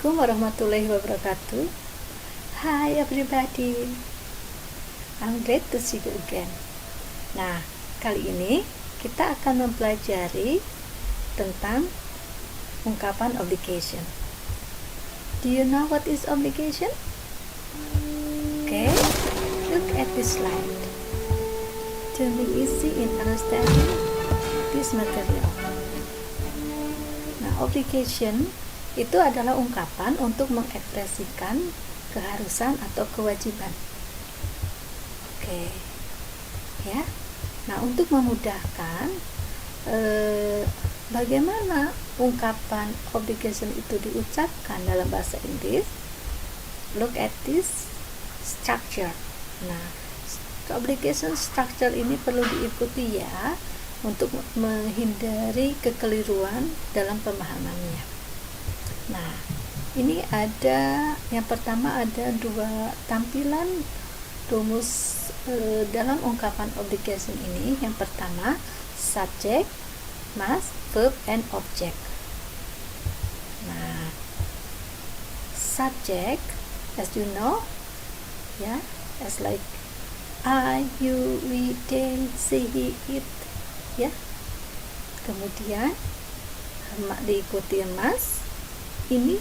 Assalamualaikum warahmatullahi wabarakatuh. Hi everybody, I'm glad to see you again. Nah, kali ini kita akan mempelajari tentang ungkapan obligation. Do you know what is obligation? Okay, look at this slide to make easy in understanding this material. Nah, obligation itu adalah ungkapan untuk mengekspresikan keharusan atau kewajiban. Oke, ya. Nah, untuk memudahkan bagaimana ungkapan obligation itu diucapkan dalam bahasa Inggris, look at this structure. Nah, obligation structure ini perlu diikuti ya, untuk menghindari kekeliruan dalam pemahamannya. Nah, ini ada yang pertama, ada dua tampilan rumus dalam ungkapan obligation ini. Yang pertama, subject, must, verb, and object. Nah, subject, as you know, ya, as like I, you, we, they, she, he, it, ya. Kemudian diikuti must. Ini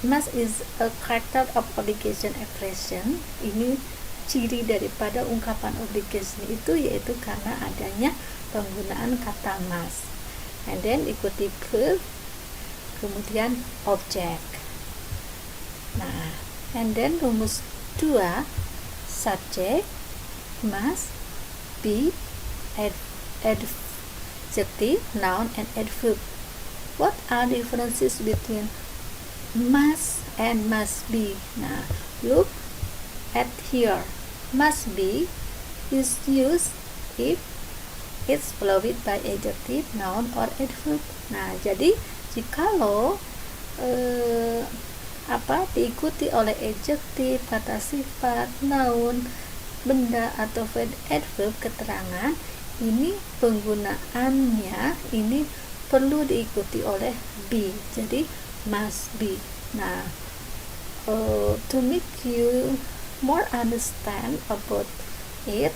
must is a character of obligation expression. Ini ciri daripada ungkapan obligation itu, yaitu karena adanya penggunaan kata must. And then ikuti verb, kemudian object. Nah, and then rumus 2, subject must be adjective, noun, and adverb. What are the differences between must and must be? Nah, look at here. Must be is used if it's followed by adjective, noun, or adverb. Nah, jadi jikalau diikuti oleh adjektif, kata sifat, noun, benda, atau adverb, keterangan, ini penggunaannya ini perlu diikuti oleh be, jadi must be. Nah, to make you more understand about it,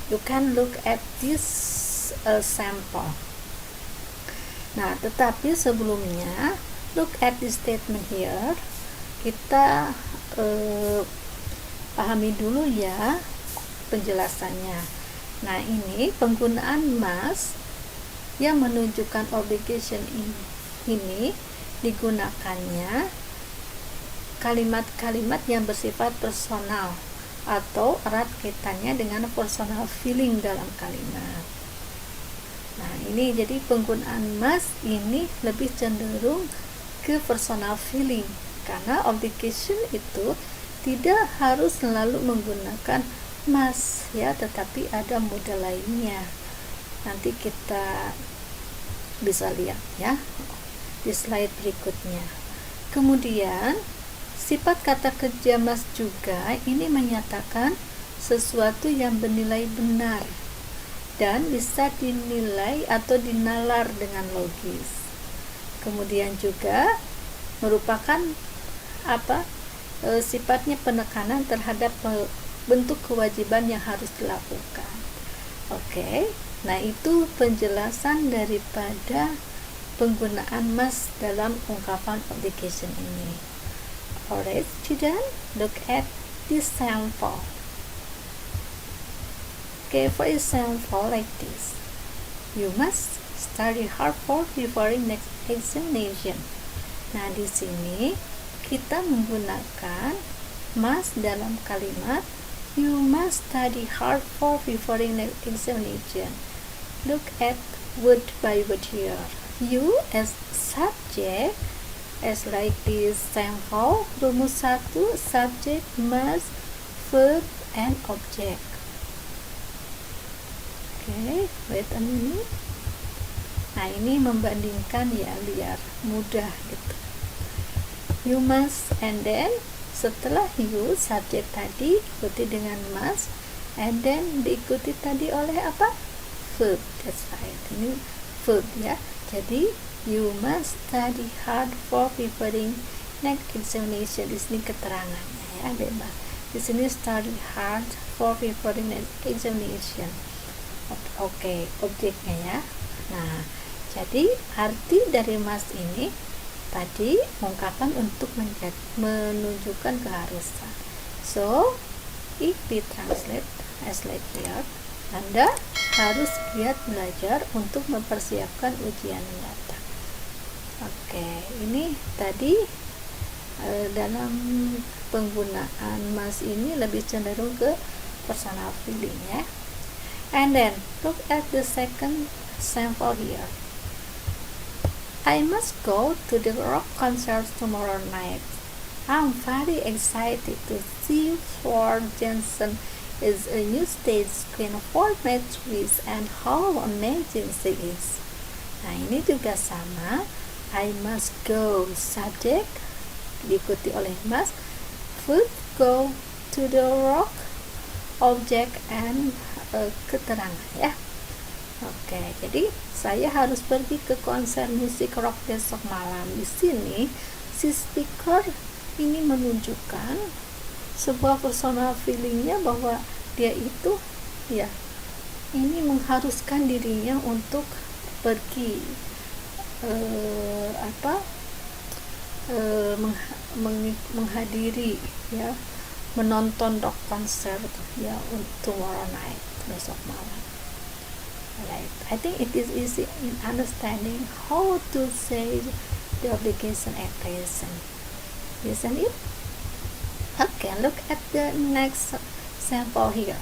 you can look at this sample. Nah, tetapi sebelumnya, look at this statement here. Kita pahami dulu ya penjelasannya. Nah, ini penggunaan must yang menunjukkan obligation ini digunakannya kalimat-kalimat yang bersifat personal atau erat kaitannya dengan personal feeling dalam kalimat. Nah, ini jadi penggunaan must ini lebih cenderung ke personal feeling, karena obligation itu tidak harus selalu menggunakan must ya, tetapi ada model lainnya. Nanti kita bisa lihat ya di slide berikutnya. Kemudian sifat kata kerja must juga ini menyatakan sesuatu yang bernilai benar dan bisa dinilai atau dinalar dengan logis. Kemudian juga merupakan sifatnya penekanan terhadap bentuk kewajiban yang harus dilakukan. Oke. Nah, itu penjelasan daripada penggunaan must dalam ungkapan obligation ini. Alright, student, look at this sample. Okay, for example, like this. You must study hard for preparing next examination. Nah, di sini kita menggunakan must dalam kalimat you must study hard for preparing next examination. Look at word by word here. You as subject, as like this sample, rumus 1, subject, must, verb, and object. Okay, wait a minute. Nah, ini membandingkan ya, biar mudah gitu. You must, and then setelah you, subject tadi ikuti dengan must, and then diikuti tadi oleh apa? Verb. That's right. Ini verb ya. Jadi You must study hard for preparing next examination. Di sini keterangannya ya, bebas. Di sini study hard for preparing next examination. Oke, objeknya ya. Nah, jadi arti dari must ini tadi ungkapan untuk menunjukkan keharusan. So, if we translate as like here, Anda harus giat belajar untuk mempersiapkan ujian mendatang. Oke, ini tadi dalam penggunaan must ini lebih cenderung ke personal feeling ya. And then look at the second sample here. I must go to the rock concert tomorrow night. I'm very excited to see Floor Jansen is a new stage queen for my twist and how amazing she is. Nah, ini juga sama. I must go, subject diikuti oleh must, verb go to the rock, object and keterangan ya. Oke, jadi saya harus pergi ke konser musik rock besok malam. Di sini si speaker ini menunjukkan sebuah personal feelingnya bahwa dia itu ya ini mengharuskan dirinya untuk pergi menghadiri ya, menonton rock concert ya untuk tomorrow night, besok malam. Right. I think it is easy in understanding how to say the obligation at present, isn't it? Okay, look at the next sample here.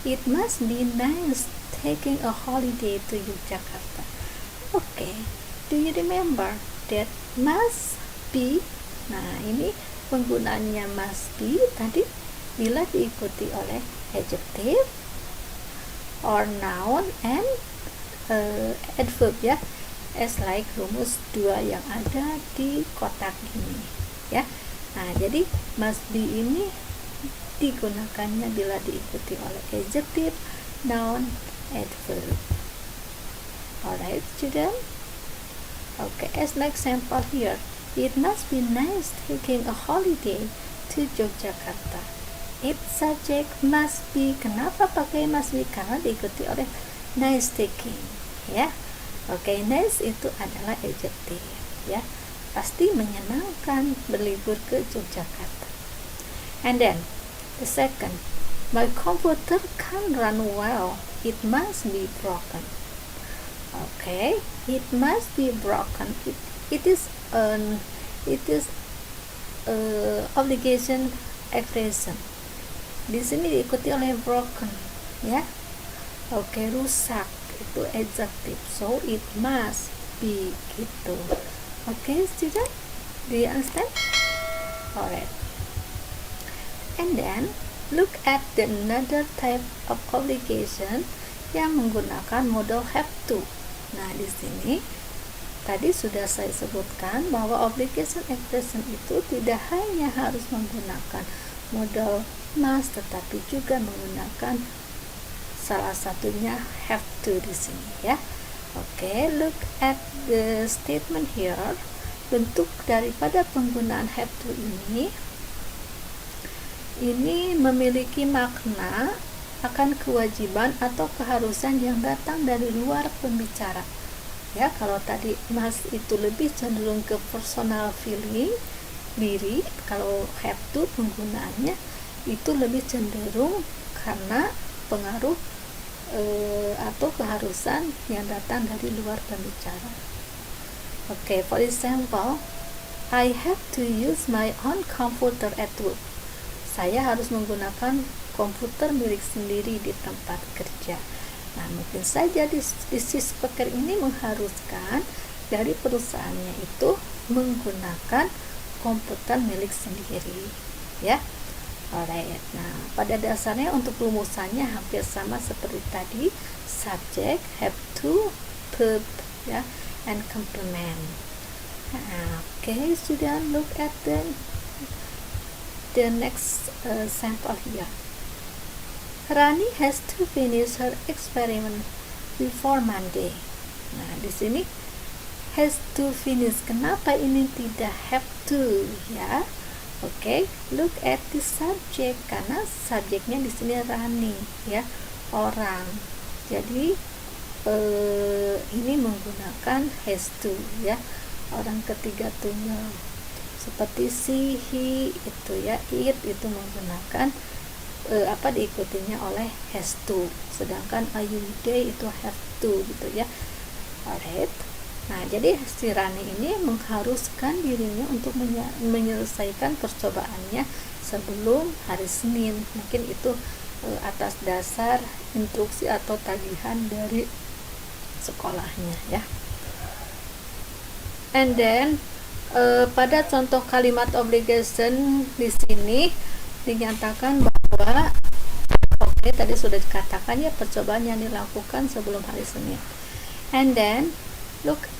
It must be nice taking a holiday to Yogyakarta. Okay, do you remember that must be? Nah, ini penggunaannya must be tadi bila diikuti oleh adjective or noun and adverb ya, as like rumus 2 yang ada di kotak ini ya. Nah, jadi must be ini digunakannya bila diikuti oleh adjective, noun, adverb. Alright, student. Okay, as next sample here. It must be nice taking a holiday to Yogyakarta. Its subject must be. Kenapa pakai must be? Karena diikuti oleh nice taking ya. Oke, nice itu adalah adjective ya. Pasti menyenangkan berlibur ke Yogyakarta. And then the second, my computer can't run well. It must be broken. Okay, it must be broken. It is obligation expression. Di sini diikuti oleh broken ya. Oke, rusak itu adjective. So it must be gitu. Okay, student, do you understand? Alright. And then look at the another type of obligation yang menggunakan modal have to. Nah, di sini tadi sudah saya sebutkan bahwa obligation expression itu tidak hanya harus menggunakan modal must, tetapi juga menggunakan salah satunya have to di sini ya. Oke, look at the statement here. Bentuk daripada penggunaan have to ini memiliki makna akan kewajiban atau keharusan yang datang dari luar pembicara. Ya, kalau tadi must itu lebih cenderung ke personal feeling diri, kalau have to penggunaannya itu lebih cenderung karena pengaruh atau keharusan yang datang dari luar pembicara. Okay, for example, I have to use my own computer at work. Saya harus menggunakan komputer milik sendiri di tempat kerja. Nah, mungkin saja di si speaker ini mengharuskan dari perusahaannya itu menggunakan komputer milik sendiri ya. Alright. Nah, pada dasarnya untuk rumusannya hampir sama seperti tadi, subject, have to, verb ya, and complement. Okay, student, look at the next sample here. Rani has to finish her experiment before Monday. Nah, di sini has to finish. Kenapa ini tidak have to ya? Oke, look at the subject, karena subjeknya di sini running ya, orang. Jadi ini menggunakan has to ya, orang ketiga tunggal. Seperti she, he itu ya, it itu menggunakan diikutinya oleh has to, sedangkan are you, they itu have to gitu ya. Alright. Nah, jadi si Rani ini mengharuskan dirinya untuk menyelesaikan percobaannya sebelum hari Senin. Mungkin itu atas dasar instruksi atau tagihan dari sekolahnya ya. And then pada contoh kalimat obligation di sini dinyatakan bahwa tadi sudah dikatakan ya, percobaan yang dilakukan sebelum hari Senin. And then look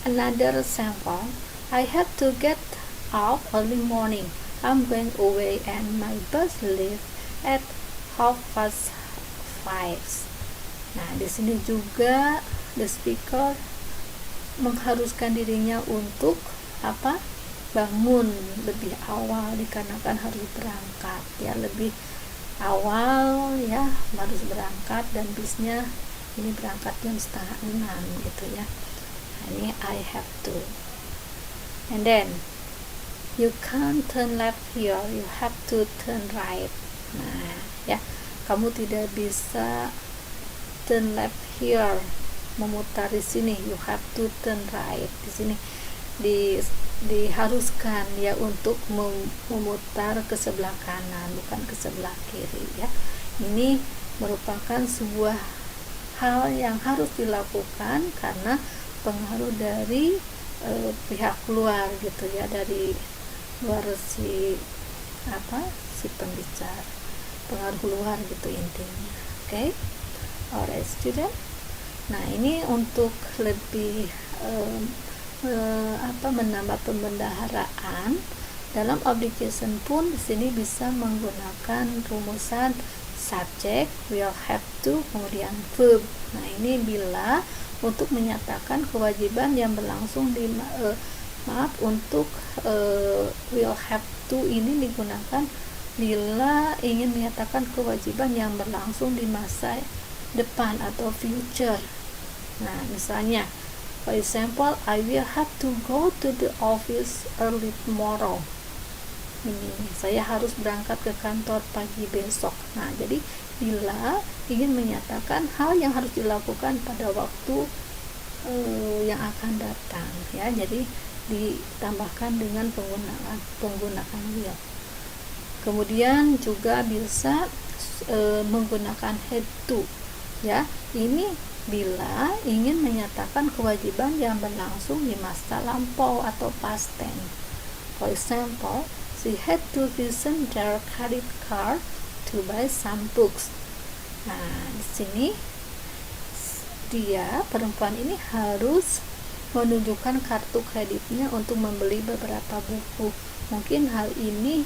another sample. I have to get up early morning. I'm going away and my bus leaves at 5:30. Nah, di sini juga the speaker mengharuskan dirinya untuk bangun lebih awal dikarenakan harus berangkat ya, lebih awal ya, harus berangkat dan bisnya ini berangkat jam 5:30 gitu ya. Ini I have to. And then you can't turn left here, you have to turn right. Nah ya, kamu tidak bisa turn left here, memutar di sini, you have to turn right. Di sini diharuskan ya untuk memutar ke sebelah kanan, bukan ke sebelah kiri ya. Ini merupakan sebuah hal yang harus dilakukan karena pengaruh dari pihak luar gitu ya, dari luar si pembicara, pengaruh luar gitu intinya. Oke. Alright student. Nah, ini untuk lebih menambah pembendaharaan dalam obligation pun di sini bisa menggunakan rumusan subject, will have to, kemudian verb. Nah, ini bila untuk menyatakan kewajiban yang berlangsung di untuk will have to ini digunakan bila ingin menyatakan kewajiban yang berlangsung di masa depan atau future. Nah, misalnya for example, I will have to go to the office early tomorrow. Ini saya harus berangkat ke kantor pagi besok. Nah, jadi bila ingin menyatakan hal yang harus dilakukan pada waktu yang akan datang ya, jadi ditambahkan dengan penggunaan will. Kemudian juga bisa menggunakan had to ya. Ini bila ingin menyatakan kewajiban yang berlangsung di masa lampau atau past tense. For example, she had to visit their credit card to buy some books. Nah, di sini perempuan ini harus menunjukkan kartu kreditnya untuk membeli beberapa buku. Mungkin hal ini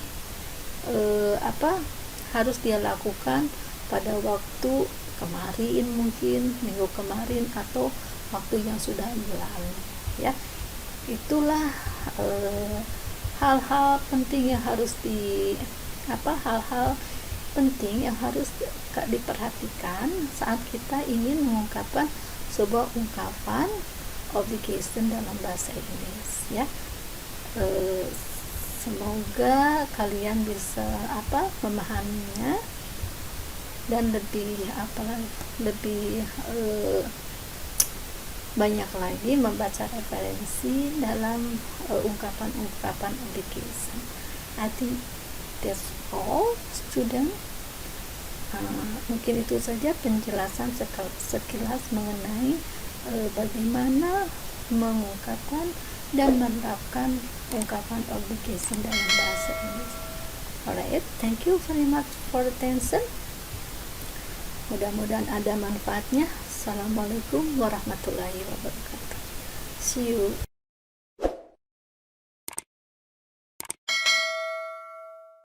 harus dia lakukan pada waktu kemarin, mungkin minggu kemarin atau waktu yang sudah berlalu ya. Itulah hal-hal penting yang harus hal-hal penting yang harus diperhatikan saat kita ingin mengungkapkan sebuah ungkapan obligation dalam bahasa Inggris ya. Semoga kalian bisa memahaminya dan lebih banyak lagi membaca referensi dalam ungkapan-ungkapan obligation. I think that's all student. Mungkin itu saja penjelasan sekilas mengenai bagaimana mengungkapkan dan menerapkan ungkapan obligation dalam bahasa Inggris. Alright, thank you very much for attention. Mudah-mudahan ada manfaatnya. Assalamualaikum warahmatullahi wabarakatuh. See you.